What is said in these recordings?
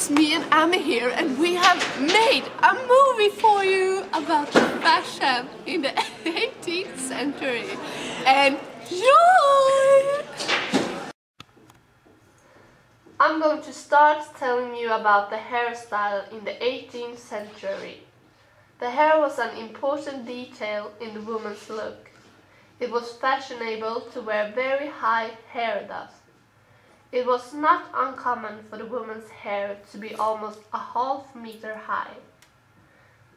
it's me and Amy here, and we have made a movie for you about fashion in the 18th century. Enjoy! I'm going to start telling you about the hairstyle in the 18th century. The hair was an important detail in the woman's look. It was fashionable to wear very high hair dust. It was not uncommon for the woman's hair to be almost a half meter high.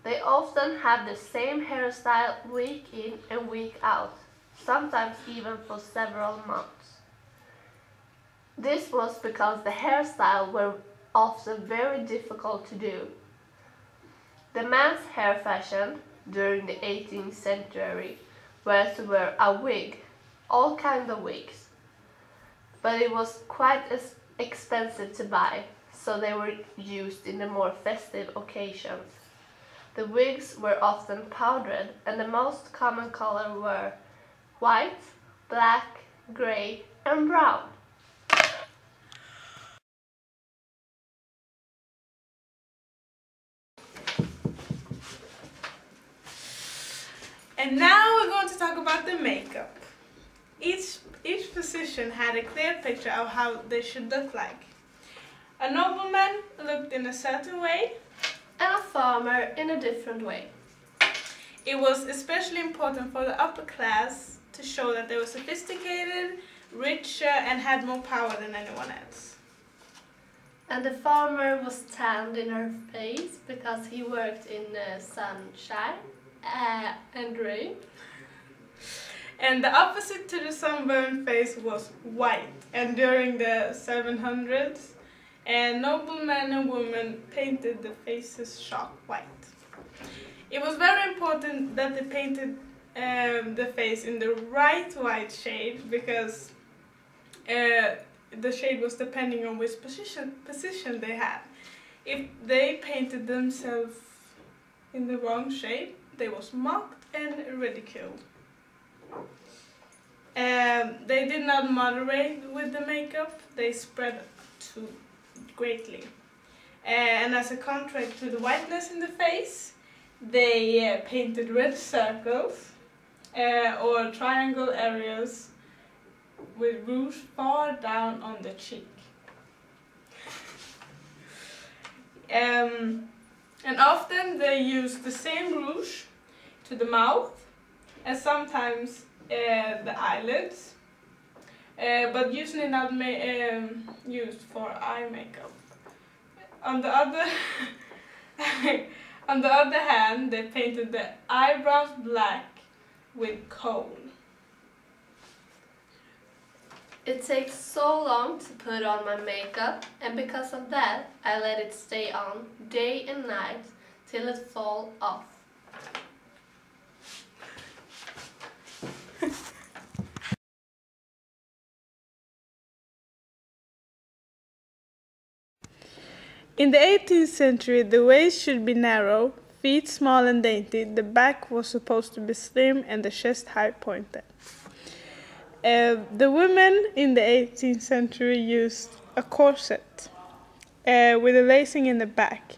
They often had the same hairstyle week in and week out, sometimes even for several months. This was because the hairstyle were often very difficult to do. The man's hair fashion during the 18th century was to wear a wig, all kinds of wigs. But it was quite expensive to buy, so they were used in the more festive occasions. The wigs were often powdered, and the most common color were white, black, grey, and brown. And now we're going to talk about the makeup. Each position had a clear picture of how they should look like. A nobleman looked in a certain way, And a farmer in a different way. It was especially important for the upper class to show that they were sophisticated, richer, and had more power than anyone else. And the farmer was tanned in her face because he worked in sunshine and rain. And the opposite to the sunburned face was white. And during the 700s, noblemen and women painted the faces sharp white. It was very important that they painted the face in the right white shade, because the shade was depending on which position they had. If they painted themselves in the wrong shade, they was mocked and ridiculed. They did not moderate with the makeup, they spread too greatly. And as a contrast to the whiteness in the face, they painted red circles or triangle areas with rouge far down on the cheek. And often they used the same rouge to the mouth and sometimes the eyelids, but usually not used for eye makeup. On the other hand, they painted the eyebrows black with coal. It takes so long to put on my makeup, and because of that, I let it stay on day and night till it falls off. In the 18th century, the waist should be narrow, feet small and dainty, the back was supposed to be slim and the chest high pointed. The women in the 18th century used a corset with a lacing in the back.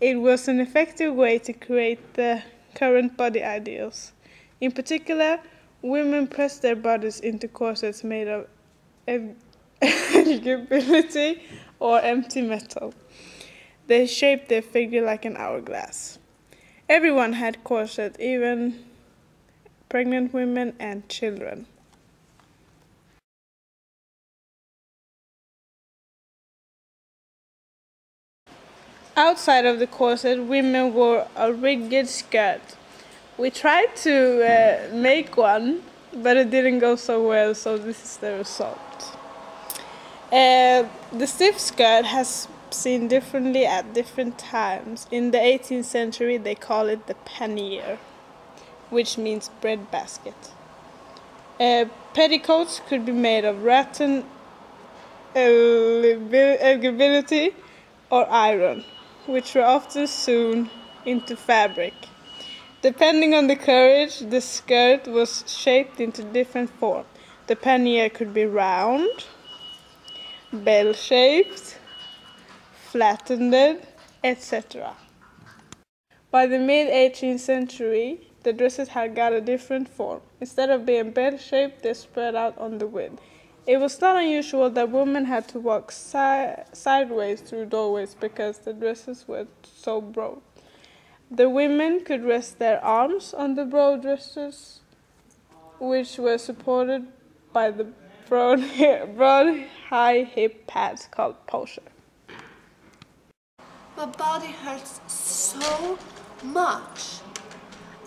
It was an effective way to create the current body ideals. In particular, women pressed their bodies into corsets made of eligibility or empty metal. They shaped their figure like an hourglass. Everyone had corsets, even pregnant women and children. Outside of the corset, women wore a rigid skirt. We tried to make one, but it didn't go so well, so this is the result. The stiff skirt has seen differently at different times. In the 18th century, they call it the pannier, which means bread basket. Petticoats could be made of rattan, eligibility, or iron, which were often sewn into fabric. Depending on the courage, the skirt was shaped into different forms. The pannier could be round, bell-shaped, flattened, etc. By the mid-18th century, the dresses had got a different form. Instead of being bell-shaped, they spread out on the width. It was not unusual that women had to walk sideways through doorways because the dresses were so broad. The women could rest their arms on the broad dresses, which were supported by the broad high hip pads called posher. My body hurts so much.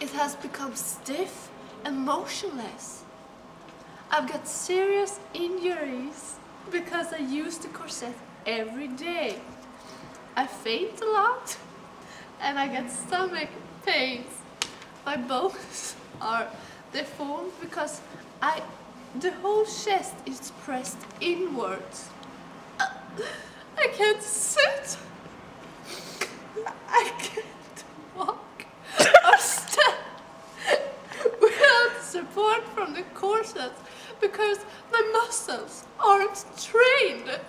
It has become stiff and motionless. I've got serious injuries because I use the corset every day. I faint a lot and I get stomach pains. My bones are deformed because the whole chest is pressed inwards. I can't sit. I can't walk or stand without support from the corset because my muscles aren't trained.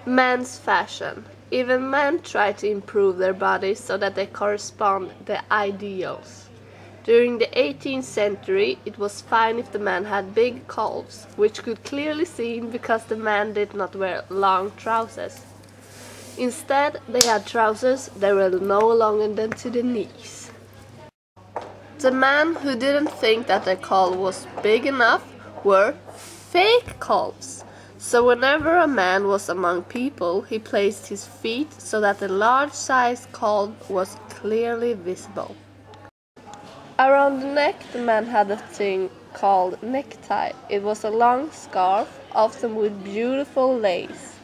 Men's fashion. Even men try to improve their bodies so that they correspond to the ideals. During the 18th century, it was fine if the man had big calves, which could clearly seen because the man did not wear long trousers. Instead, they had trousers that were no longer than to the knees. The men who didn't think that their calf was big enough were fake calves. So whenever a man was among people, he placed his feet so that the large-sized calf was clearly visible. Around the neck, the man had a thing called necktie. It was a long scarf, often with beautiful lace.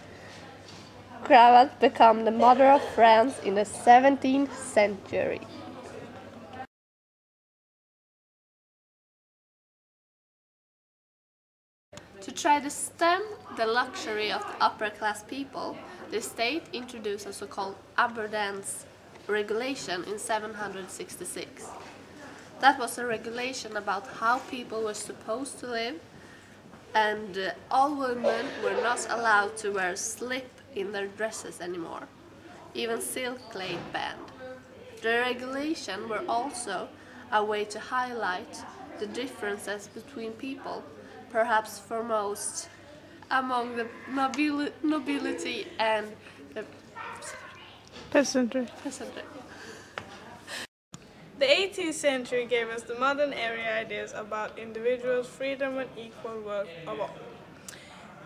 Cravat became the mother of France in the 17th century. To try to stem the luxury of the upper-class people, the state introduced a so-called abundance regulation in 766. That was a regulation about how people were supposed to live, and all women were not allowed to wear slip in their dresses anymore, even silk lace band. The regulations were also a way to highlight the differences between people, perhaps foremost among the nobility and the Peasantry. peasantry. The 18th century gave us the modern era ideas about individuals' freedom and equal worth of all.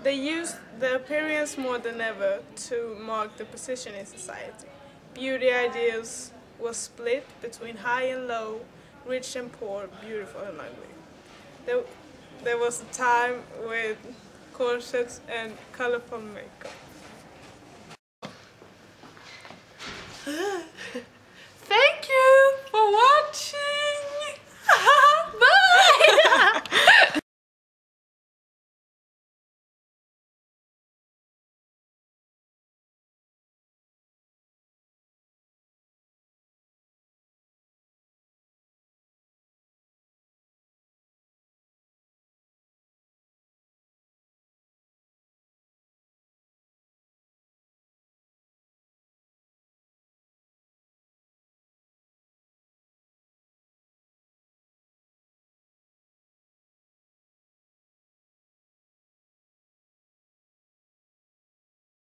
They used the appearance more than ever to mark the position in society. Beauty ideals was split between high and low, rich and poor, beautiful and ugly. There was a time with corsets and colorful makeup.